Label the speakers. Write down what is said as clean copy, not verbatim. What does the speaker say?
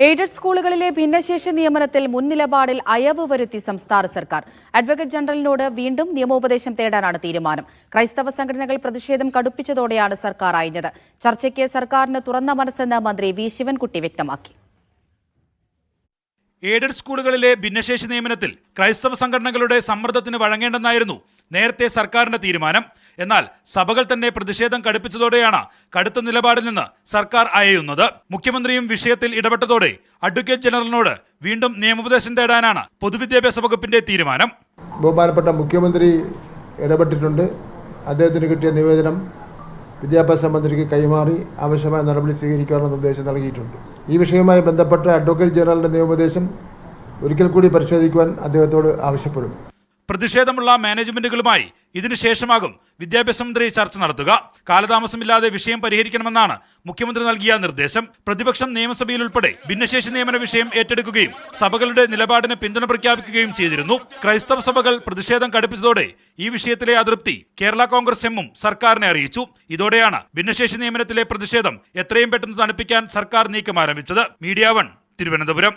Speaker 1: Aided സ്കൂളുകളിലെ ഭിന്നശേഷി നിയമനത്തിൽ മുൻനിലപാടിൽ അയവ് വരുത്തി സംസ്ഥാന സർക്കാർ. അഡ്വക്കേറ്റ് ജനറലിനോട് വീണ്ടും നിയമോപദേശം തേടാനാണ് തീരുമാനം. ക്രൈസ്തവ സംഘടനകൾ പ്രതിഷേധം കടുപ്പിച്ചതോടെയാണ് സർക്കാർ അയഞ്ഞത്. ചർച്ചയ്ക്ക് സർക്കാരിന് തുറന്ന മനസ്സെന്ന് മന്ത്രി വി ശിവൻകുട്ടി വ്യക്തമാക്കി.
Speaker 2: എയ്ഡഡ് സ്കൂളുകളിലെ ഭിന്നശേഷി നിയമനത്തിൽ ക്രൈസ്തവ സംഘടനകളുടെ സമ്മർദ്ദത്തിന് വഴങ്ങേണ്ടെന്നായിരുന്നു നേരത്തെ സർക്കാരിന്റെ തീരുമാനം. എന്നാൽ സഭകൾ തന്നെ പ്രതിഷേധം കടുപ്പിച്ചതോടെയാണ് കടുത്ത നിലപാടിൽ നിന്ന് സർക്കാർ അയയുന്നത്. മുഖ്യമന്ത്രിയും വിഷയത്തിൽ ഇടപെട്ടതോടെ അഡ്വക്കേറ്റ് ജനറലിനോട് വീണ്ടും നിയമോപദേശം തേടാനാണ് പൊതുവിദ്യാഭ്യാസ വകുപ്പിന്റെ തീരുമാനം.
Speaker 3: ബഹുമാനപ്പെട്ട മുഖ്യമന്ത്രി ഇടപെട്ടിട്ടുണ്ട്. അദ്ദേഹത്തിന് കിട്ടിയ നിവേദനം വിദ്യാഭ്യാസ മന്ത്രിക്ക് കൈമാറി ആവശ്യമായ നടപടി സ്വീകരിക്കാനുള്ള നിർദ്ദേശം നൽകിയിട്ടുണ്ട്. ഈ വിഷയവുമായി ബന്ധപ്പെട്ട അഡ്വക്കേറ്റ് ജനറലിന്റെ നിയമോപദേശം ഒരിക്കൽ കൂടി പരിശോധിക്കുവാൻ അദ്ദേഹത്തോട് ആവശ്യപ്പെടും.
Speaker 2: പ്രതിഷേധമുള്ള മാനേജ്മെന്റുകളുമായി ഇതിനുശേഷമാകും വിദ്യാഭ്യാസ മന്ത്രി ചർച്ച നടത്തുക. കാലതാമസമില്ലാതെ വിഷയം പരിഹരിക്കണമെന്നാണ് മുഖ്യമന്ത്രി നൽകിയ നിർദ്ദേശം. പ്രതിപക്ഷം നിയമസഭയിൽ ഉൾപ്പെടെ ഭിന്നശേഷി നിയമന വിഷയം ഏറ്റെടുക്കുകയും സഭകളുടെ നിലപാടിന് പിന്തുണ പ്രഖ്യാപിക്കുകയും ചെയ്തിരുന്നു. ക്രൈസ്തവ സഭകൾ പ്രതിഷേധം കടുപ്പിച്ചതോടെ ഈ വിഷയത്തിലെ അതൃപ്തി കേരള കോൺഗ്രസ് എമ്മും സർക്കാരിനെ അറിയിച്ചു. ഇതോടെയാണ് ഭിന്നശേഷി നിയമനത്തിലെ പ്രതിഷേധം എത്രയും പെട്ടെന്ന് തണുപ്പിക്കാൻ സർക്കാർ നീക്കം ആരംഭിച്ചത്. മീഡിയ 1 തിരുവനന്തപുരം.